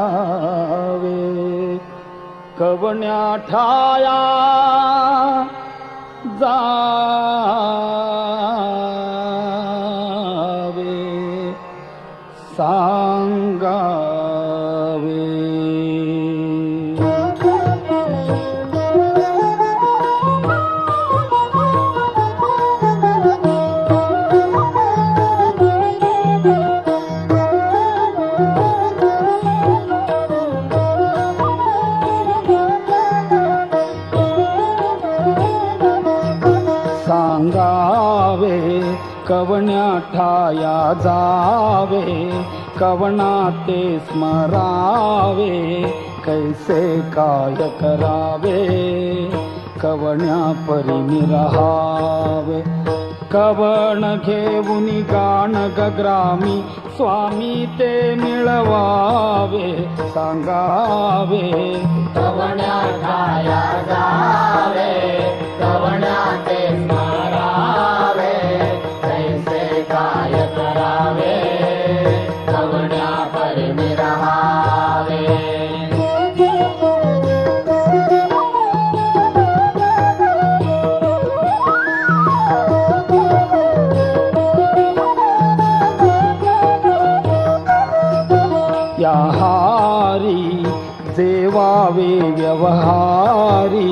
सांगावे कवण्या ठाया जावे सांगावे सांगावे कवण्या ठाया जावे कवना ते स्मरावे कैसे काय करावे कवण्या परी रहावे कवण घेऊन गाण गग्रामी स्वामी ते मिळवावे सांगावे कवण्या ठाया जावे कवण्या ते स्मरावे कैसे काय करावे कवण्या परी रहावे या हारी जेवावे व्यवहारी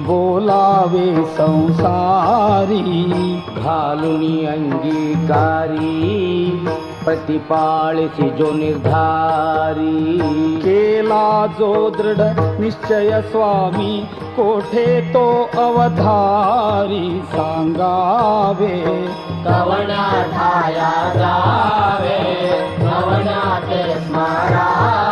बोलावे संसारी घालून अंगीकारी प्रतिपाळसी जो निर्धारी केला जो दृढ निश्चय स्वामी कोठे तो अवधारी सांगावे कवण्या ठाया जावे कवण्या ते स्मरावे